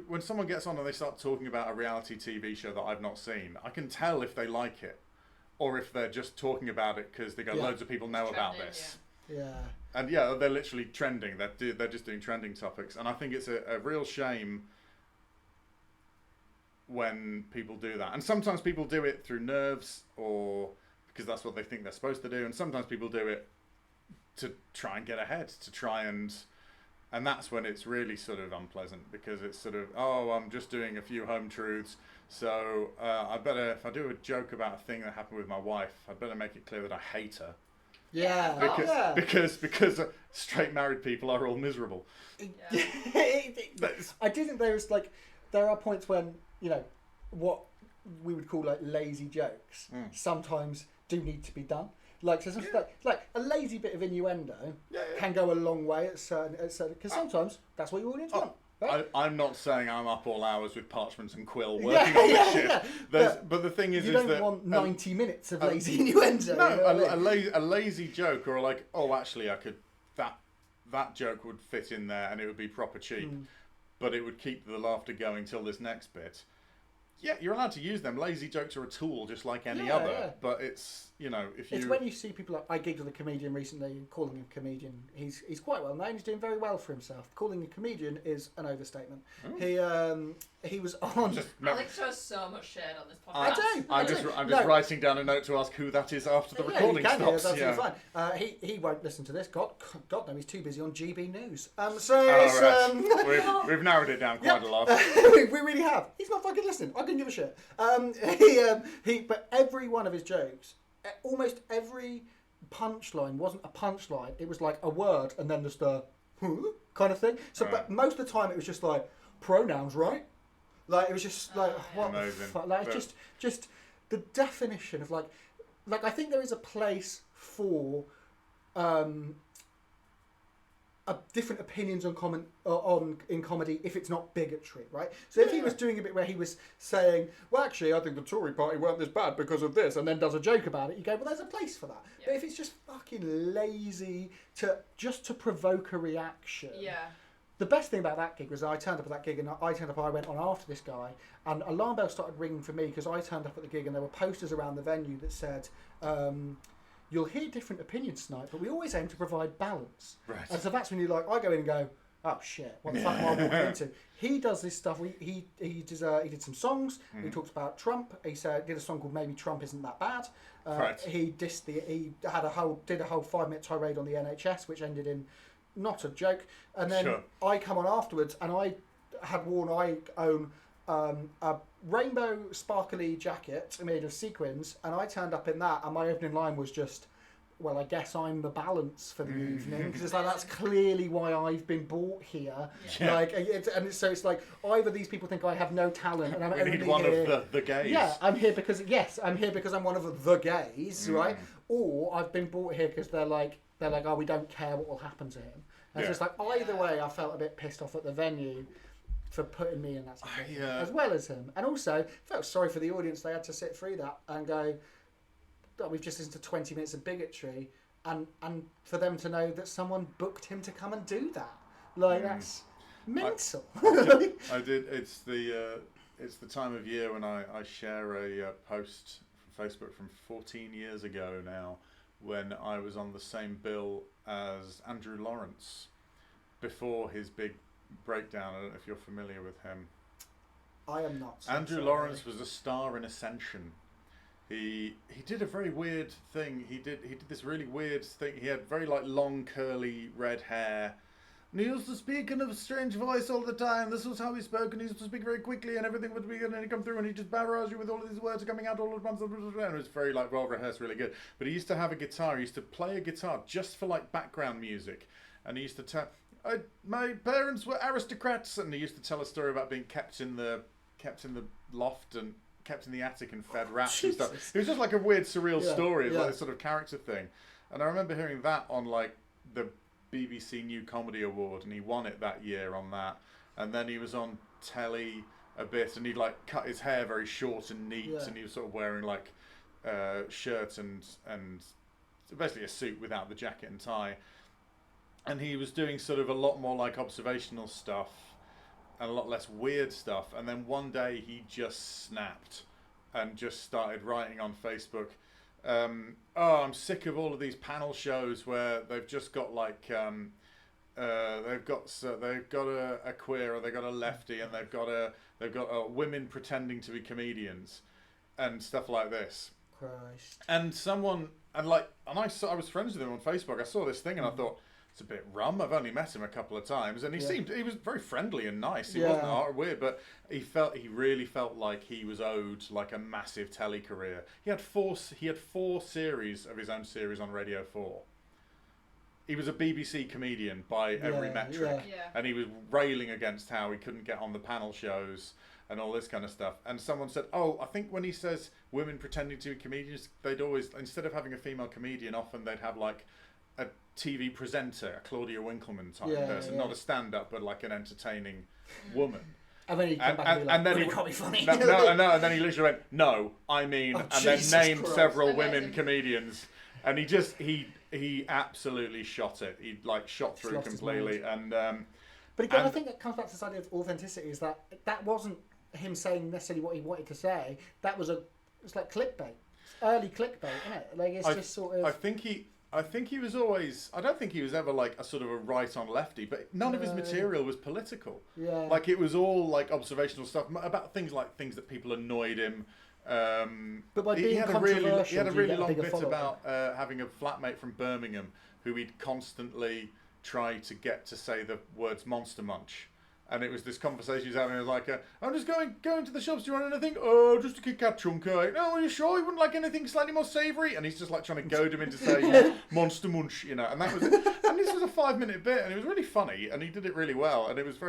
When someone gets on and they start talking about a reality TV show that I've not seen, I can tell if they like it, or if they're just talking about it because they go, loads of people know about this. Yeah. And they're literally trending. They're just doing trending topics, and I think it's a real shame when people do that. And sometimes people do it through nerves, or because that's what they think they're supposed to do, and sometimes people do it to try and get ahead, to try and that's when it's really sort of unpleasant, because it's sort of, I'm just doing a few home truths, so I better, if I do a joke about a thing that happened with my wife, I better make it clear that I hate her. Yeah. Because straight married people are all miserable. Yeah. I do think there are points when, what we would call like lazy jokes sometimes do need to be done. Like a lazy bit of innuendo can go a long way at certain because sometimes that's what your audience want. Right? I'm not saying I'm up all hours with parchment and quill working on this shit. But the thing is, you don't want 90 minutes of lazy innuendo. No, a lazy joke, or like, actually, I could that joke would fit in there and it would be proper cheap, but it would keep the laughter going till this next bit. Yeah, you're allowed to use them. Lazy jokes are a tool just like any other. But it's, if you... It's when you see people like... I gigged with a comedian recently, and calling him a comedian. He's quite well known. He's doing very well for himself. Calling a comedian is an overstatement. Oh. He was on... Alex shows so much shit on this podcast. I'm just writing down a note to ask who that is after the recording stops. That's absolutely fine. He won't listen to this. God no, he's too busy on GB News. We've narrowed it down quite a lot. We really have. He's not fucking listening. I couldn't give a shit. But every one of his jokes, almost every punchline wasn't a punchline. It was like a word and then just a kind of thing. So, but most of the time it was just like pronouns, right? Like it was just like what the fuck? Like just the definition of like I think there is a place for different opinions on in comedy if it's not bigotry, right? So if he was doing a bit where he was saying, well, actually, I think the Tory party weren't this bad because of this, and then does a joke about it, you go, well, there's a place for that. Yeah. But if it's just fucking lazy to provoke a reaction. Yeah. The best thing about that gig was I turned up at that gig, and I went on after this guy, and alarm bells started ringing for me because I turned up at the gig and there were posters around the venue that said, you'll hear different opinions tonight, but we always aim to provide balance. Right. And so that's when I go in and go, oh shit, what the fuck am I walking into? He does this stuff. He did some songs. He talked about Trump. He did a song called "Maybe Trump Isn't That Bad." Right. He did a whole 5-minute tirade on the NHS, which ended in not a joke. And then I come on afterwards, and I own a rainbow sparkly jacket made of sequins, and I turned up in that, and my opening line was just, well, I guess I'm the balance for the evening, because it's like, that's clearly why I've been brought here. Like, so it's like, either these people think I have no talent, and I'm we only need one here, of the gays. Yeah, I'm here because I'm one of the gays, right? Or I've been brought here because they're like, oh, we don't care what will happen to him. And it's just like, either way, I felt a bit pissed off at the venue for putting me in that situation, as well as him, and also felt sorry for the audience. They had to sit through that and go, oh, we've just listened to 20 minutes of bigotry, and for them to know that someone booked him to come and do that, like that's mental. I did. It's the time of year when I share a post from Facebook from 14 years ago now, when I was on the same bill as Andrew Lawrence before his big breakdown. I don't know if you're familiar with him. I am not. Andrew Lawrence was a star in Ascension. He did a very weird thing. He did this really weird thing. He had very long curly red hair. And he used to speak in a strange voice all the time. This was how he spoke, and he used to speak very quickly, and everything would be, and then he'd come through, and he'd just barrage you with all of these words coming out all at once. And it was very well rehearsed, really good. But he used to have a guitar. He used to play a guitar just for background music, and he used to tell, my parents were aristocrats, and he used to tell a story about being kept in the loft and kept in the attic and fed rats and stuff. It was just a weird, surreal story, like this sort of character thing. And I remember hearing that on the BBC New Comedy Award, and he won it that year on that. And then he was on telly a bit, and he'd cut his hair very short and neat, and he was sort of wearing shirt and basically a suit without the jacket and tie. And he was doing sort of a lot more observational stuff and a lot less weird stuff. And then one day he just snapped and just started writing on Facebook, I'm sick of all of these panel shows where they've just got they've got a queer, or they've got a lefty, and they've got women pretending to be comedians and stuff like this. Christ. And I was friends with him on Facebook. I saw this thing and I thought, it's a bit rum. I've only met him a couple of times, and he was very friendly and nice. He wasn't weird, but he really felt like he was owed a massive telly career. He had four series of his own series on Radio 4. He was a BBC comedian by every metric, and he was railing against how he couldn't get on the panel shows and all this kind of stuff. And someone said, I think when he says women pretending to be comedians, they'd always, instead of having a female comedian, often they'd have a TV presenter, a Claudia Winkleman type person, not a stand-up, but an entertaining woman. And then he come back and then he can't be funny. And then he literally went, no, I mean, and then named several women comedians, and he absolutely shot it. He shot through completely, and. But again, I think it comes back to this idea of authenticity. Is that wasn't him saying necessarily what he wanted to say. That was it's clickbait, early clickbait, isn't it? It's just sort of. I think he was always. I don't think he was ever a sort of a right-on lefty, but none of his material was political. Yeah. It was all observational stuff about things that people annoyed him. But by being controversial, he had a really long bit about having a flatmate from Birmingham who he'd constantly try to get to say the words Monster Munch. And it was this conversation he was having. It was I'm just going to the shops. Do you want anything? Oh, just a Kit Kat chunk. No, are you sure you wouldn't like anything slightly more savoury? And he's just trying to goad him into saying Monster Munch, And that was it. And this was a 5-minute bit, and it was really funny, and he did it really well. And it was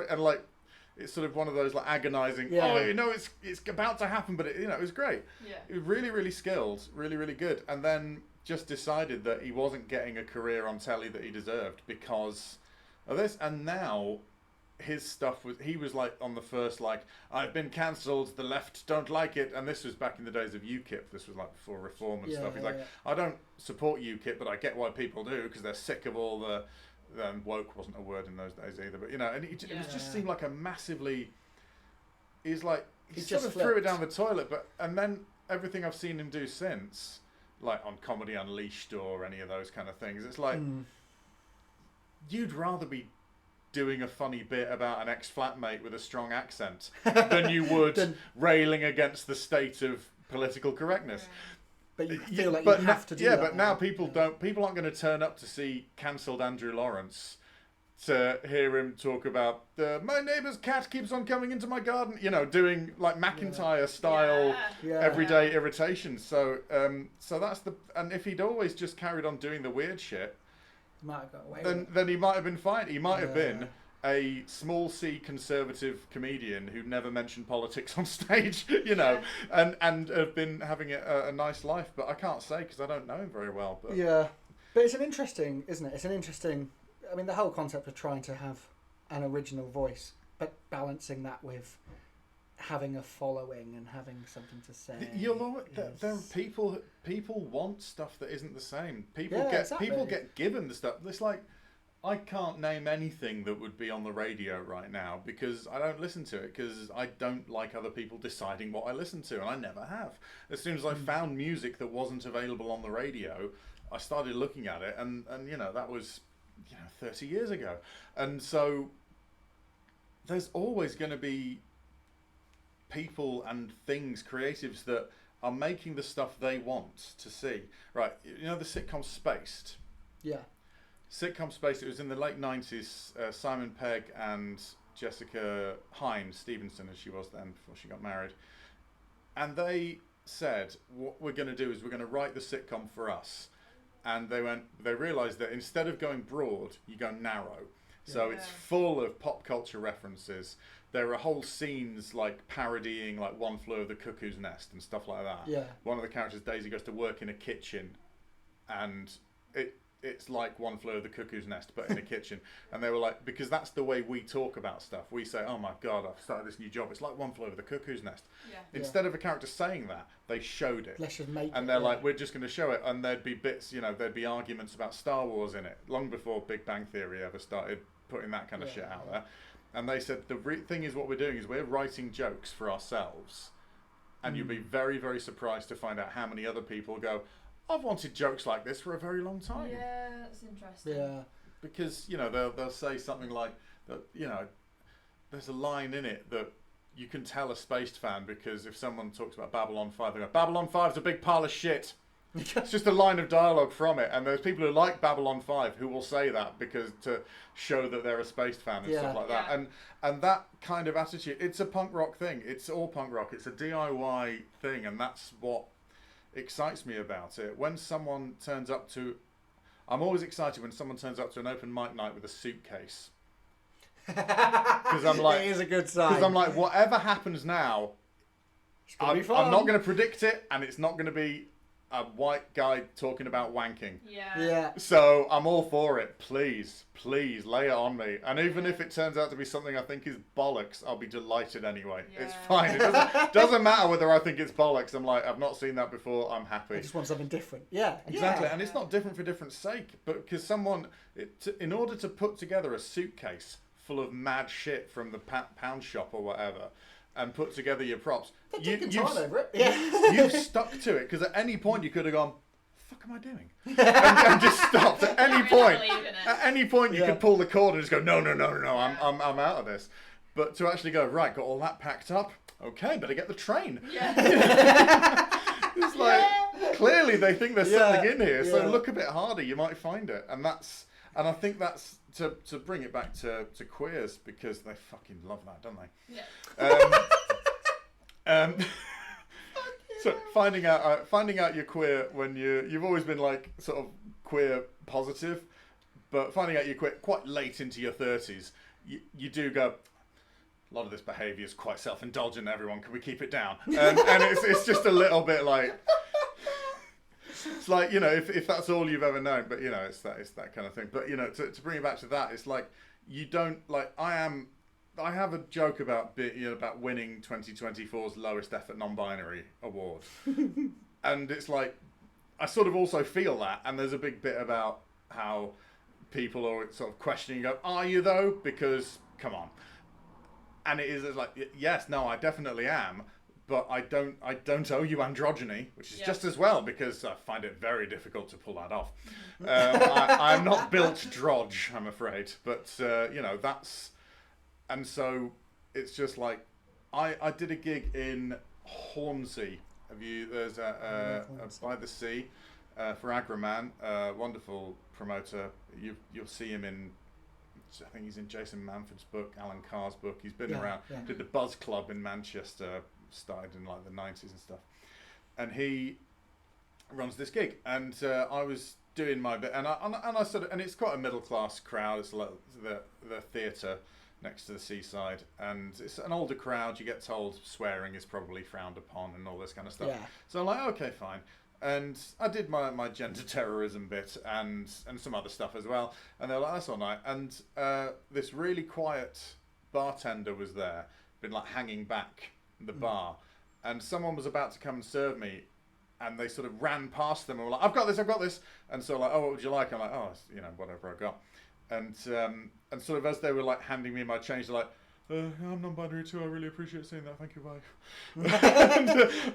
it's sort of one of those agonising. Yeah. Oh, it's about to happen, but it was great. Yeah. It was really, really skilled, really, really good. And then just decided that he wasn't getting a career on telly that he deserved because of this. And now his stuff he was on the first I've been cancelled, the left don't like it, and this was back in the days of UKIP. This was before Reform and stuff. He's I don't support UKIP, but I get why people do because they're sick of all the woke wasn't a word in those days either, but and it just seemed like a massively he sort of threw it down the toilet. But and then everything I've seen him do since, on Comedy Unleashed or any of those kind of things, it's you'd rather be doing a funny bit about an ex-flatmate with a strong accent than you would railing against the state of political correctness. But you feel like you have to do that. Yeah, but now people don't. People aren't going to turn up to see cancelled Andrew Lawrence to hear him talk about my neighbour's cat keeps on coming into my garden. You know, doing like McIntyre style everyday irritations. So, so that's the. And if he'd always just carried on doing the weird shit, might have got away then he might have been fine. He might have been a small C conservative comedian who never mentioned politics on stage, you know, and have been having a nice life. But I can't say because I don't know him very well. But but it's an interesting, isn't it? It's an interesting. I mean, the whole concept of trying to have an original voice, but balancing that with having a following and having something to say. There are people want stuff that isn't the same. People get given the stuff. It's like, I can't name anything that would be on the radio right now because I don't listen to it because I don't like other people deciding what I listen to, and I never have. As soon as I found music that wasn't available on the radio, I started looking at it, and you know, that was 30 years ago. And so there's always going to be people and things, creatives, that are making the stuff they want to see. Right, you know the sitcom Spaced? Yeah. Sitcom Spaced, it was in the late 90s, Simon Pegg and Jessica Hines Stevenson, as she was then before she got married. And they said, what we're going to do is we're going to write the sitcom for us. And they realised that instead of going broad, you go narrow. So it's full of pop culture references. There are whole scenes like parodying like One Flew Over the Cuckoo's Nest and stuff like that. Yeah. One of the characters, Daisy, goes to work in a kitchen, and it's like One Flew Over the Cuckoo's Nest, but in a kitchen. And they were like, because that's the way we talk about stuff. We say, oh my God, I've started this new job. It's like One Flew Over the Cuckoo's Nest. Yeah. Instead of a character saying that, they showed it. Let's just make and they're like, we're just going to show it. And there'd be bits, there'd be arguments about Star Wars in it, long before Big Bang Theory ever started putting that kind of shit out there. And they said, the thing is, what we're doing is we're writing jokes for ourselves. And you'll be very, very surprised to find out how many other people go, I've wanted jokes like this for a very long time. Yeah, that's interesting. Yeah. Because, they'll say something like, that. There's a line in it that you can tell a Spaced fan, because if someone talks about Babylon 5, they go, Babylon 5's a big pile of shit. It's just a line of dialogue from it. And there's people who like Babylon 5 who will say that because to show that they're a Spaced fan and stuff like that. And that kind of attitude, it's a punk rock thing. It's all punk rock. It's a DIY thing, and that's what excites me about it. When someone turns up to, I'm always excited when someone turns up to an open mic night with a suitcase, because I'm like, it is a good sign. Because I'm like, whatever happens now, I'm not going to predict it, and it's not going to be a white guy talking about wanking. Yeah. So I'm all for it. Please lay it on me. And even if it turns out to be something I think is bollocks, I'll be delighted anyway. Yeah. It's fine. It doesn't matter whether I think it's bollocks. I'm like, I've not seen that before. I'm happy. I just want something different. Yeah. Exactly. And it's not different for different sake, but because in order to put together a suitcase full of mad shit from the pound shop or whatever, and put together your props, you've stuck to it, because at any point you could have gone, fuck am I doing? and just stopped at any point. At any point you could pull the cord and just go, no, I'm out of this. But to actually go, right, got all that packed up, okay, better get the train. It's like, clearly they think there's something in here, so look a bit harder, you might find it. And I think that's to bring it back to queers, because they fucking love that, don't they? Yeah. So finding out you're queer when you've always been like sort of queer positive, but finding out you're queer quite late into your 30s, you do go, a lot of this behaviour is quite self-indulgent, everyone, can we keep it down? And it's just a little bit like, it's like, if that's all you've ever known, but it's that kind of thing. But to bring it back to that, it's like, you don't, like, I have a joke about about winning 2024's lowest effort non-binary award. And it's like, I sort of also feel that, and there's a big bit about how people are sort of questioning, go, are you though? Because come on. And it's like, yes, no, I definitely am, but I don't owe you androgyny, which is just as well, because I find it very difficult to pull that off. I'm not built drodge, I'm afraid, but that's, and so it's just like I did a gig in Hornsey. There's a by the sea for Agraman, wonderful promoter. You'll see him in, I think he's in Jason Manford's book, Alan Carr's book. He's been around. Yeah. Did the Buzz Club in Manchester, started in like the 90s and stuff. And he runs this gig, and I was doing my bit, and I sort of, and it's quite a middle class crowd. It's like the theatre next to the seaside, and it's an older crowd. You get told swearing is probably frowned upon and all this kind of stuff. Yeah. So I'm like, okay, fine. And I did my gender terrorism bit and some other stuff as well. And they're like, that's all right. And this really quiet bartender was there, been like hanging back the bar. And someone was about to come and serve me. And they sort of ran past them and were like, I've got this. And so like, oh, what would you like? I'm like, oh, whatever I got. And sort of as they were like handing me my change, they're like, I'm non-binary too. I really appreciate seeing that. Thank you, bye.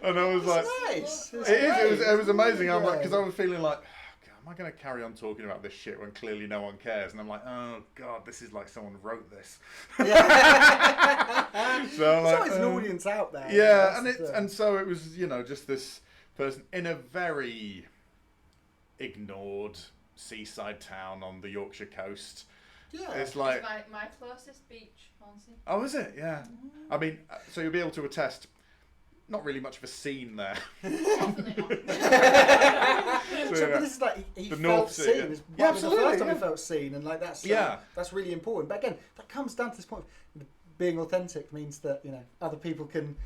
and I was like, nice. It was amazing. I'm like, because I was feeling like, oh, God, am I going to carry on talking about this shit when clearly no one cares? And I'm like, oh God, this is like someone wrote this. Yeah. So I'm like, there's always an audience out there. Yeah, and so it was, just this person in a very ignored seaside town on the Yorkshire coast. Yeah, it's like my closest beach, Hornsey. Oh, is it? Yeah. I mean, so you'll be able to attest. Not really much of a scene there. Definitely not. But this is like he felt seen. Yeah, absolutely. The first time he felt seen, and like that's really important. But again, that comes down to this point. Being authentic means that other people can.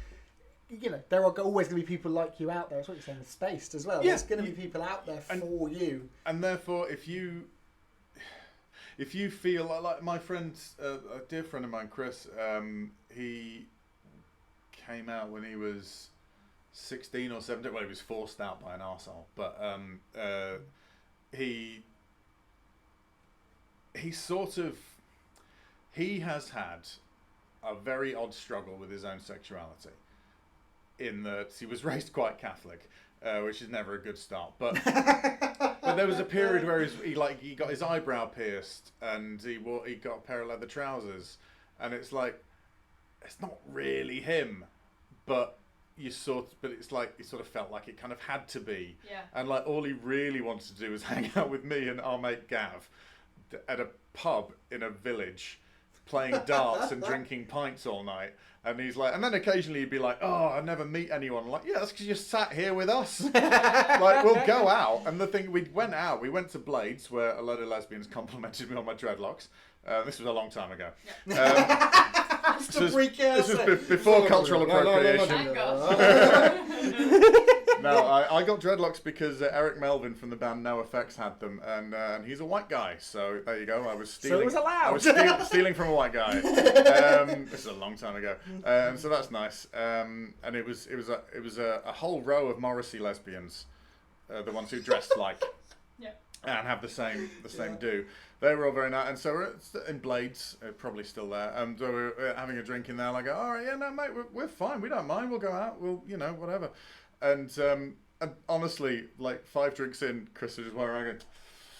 There are always going to be people like you out there. That's what you're saying with Spaced as well. Yeah. There's going to be people out there for you. And therefore, if you feel like my friend, a dear friend of mine, Chris, he came out when he was 16 or 17. Well, he was forced out by an arsehole. But he has had a very odd struggle with his own sexuality. In that he was raised quite Catholic, which is never a good start. But there was a period where he got his eyebrow pierced and he got a pair of leather trousers, and it's like it's not really him, but it's like he sort of felt like it kind of had to be. Yeah. And like all he really wanted to do was hang out with me and our mate Gav at a pub in a village, playing darts and drinking pints all night. And he's like, and then occasionally he'd be like, oh, I never meet anyone. I'm like, yeah, that's because you sat here with us. Like, we'll go out. And the thing, we went to Blades, where a load of lesbians complimented me on my dreadlocks. This was a long time ago. Yeah. This was before cultural appropriation. No, I got dreadlocks because Eric Melvin from the band No Effects had them, and he's a white guy, so there you go. I was stealing. So it was allowed. I was stealing from a white guy. This is a long time ago, so that's nice. And it was a whole row of Morrissey lesbians, the ones who dressed like, and have the same do. They were all very nice, and so we're in Blades, probably still there. So we're having a drink in there. And I go, all right, yeah, no, mate, we're fine. We don't mind. We'll go out. We'll, whatever. And honestly, like 5 drinks in, Chris was just going,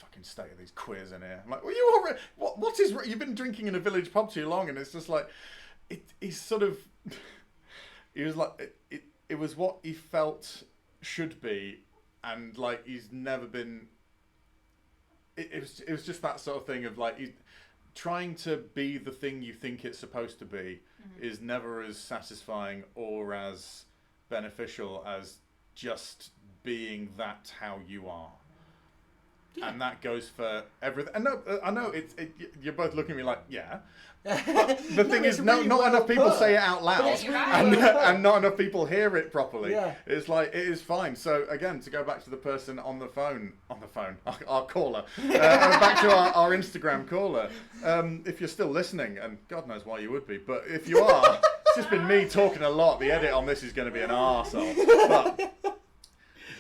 fucking state of these queers in here. I'm like, well, you already, what is, you've been drinking in a village pub too long, and it's just like, he's sort of, he was like, it was what he felt should be, and like he's never been. It was just that sort of thing of like trying to be the thing you think it's supposed to be is never as satisfying or as beneficial as just being that how you are. Yeah. And that goes for everything. And I know you're both looking at me like, yeah. But the thing is, not enough people say it out loud, and not enough people hear it properly. Yeah. It's like, it is fine. So again, to go back to the person on the phone, our caller, back to our Instagram caller. If you're still listening, and God knows why you would be, but if you are, it's just been me talking a lot. The edit on this is going to be an arsehole. But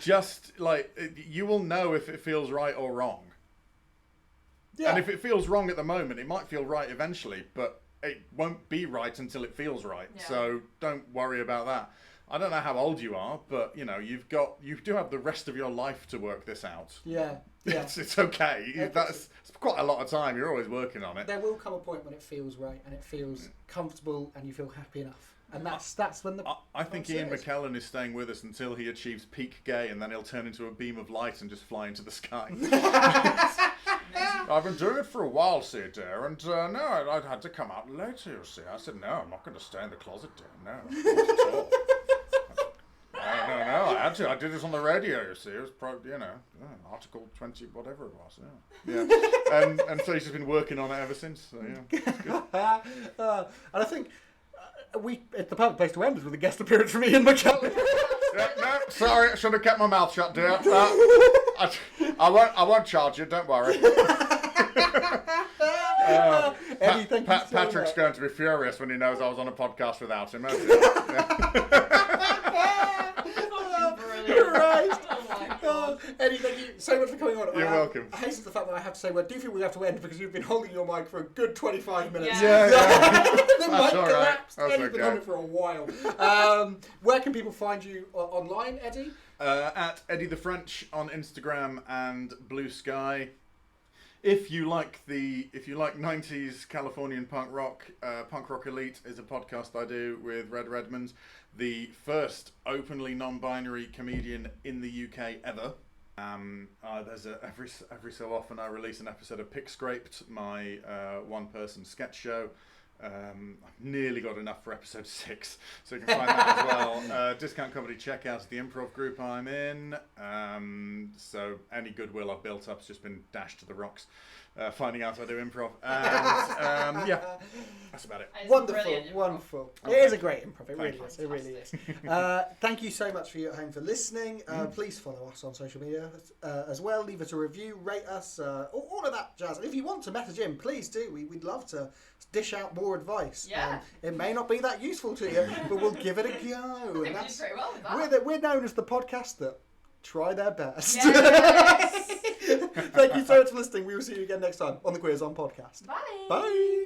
just like, you will know if it feels right or wrong. Yeah. And if it feels wrong at the moment, it might feel right eventually, but it won't be right until it feels right. Yeah. So don't worry about that. I don't know how old you are, but you do have the rest of your life to work this out. Yeah. It's okay. It's quite a lot of time. You're always working on it. There will come a point when it feels right and it feels comfortable and you feel happy enough. And that's when the... I think Ian McKellen is staying with us until he achieves peak gay, and then he'll turn into a beam of light and just fly into the sky. I've been doing it for a while, see, dear, and no, I had to come out later, you see. I said, no, I'm not going to stay in the closet, dear, no, not at all. No, I had to. I did this on the radio, you see. It was probably, Article 20, whatever it was, yeah. And so he's just been working on it ever since, so yeah, it's good. And I think... it's the perfect place to end is with a guest appearance from Ian McKellen. No, sorry, I should have kept my mouth shut, dear. I won't charge you, don't worry. Patrick's going to be furious when he knows I was on a podcast without him. Christ. Eddie, thank you so much for coming on. You're welcome. I hasten the fact that I have to say, I do feel we have to end because you've been holding your mic for a good 25 minutes. Yeah. The mic all right. collapsed. That's Eddie's been okay. on it for a while. Where can people find you online, Eddie? At Eddie the French on Instagram and Blue Sky. If you like 90s Californian punk rock, Punk Rock Elite is a podcast I do with Red Redmond, the first openly non-binary comedian in the UK ever. There's every so often I release an episode of Pick Scraped, my one-person sketch show. I've nearly got enough for episode 6, so you can find that as well. Discount Comedy Checkout is the improv group I'm in. So any goodwill I've built up's just been dashed to the rocks. Finding out I do improv, and yeah, that's about it. It's Wonderful. It is a great improv. It really is. It really is. Thank you so much for you at home for listening. Please follow us on social media as well. Leave us a review, rate us, all of that jazz. And if you want to message in, please do. We'd love to dish out more advice. Yeah. It may not be that useful to you, but we'll give it a go. I think we did pretty well with that. We're known as the podcast that try their best. Yes. Thank you so much for listening. We will see you again next time on the Queers On podcast. Bye. Bye.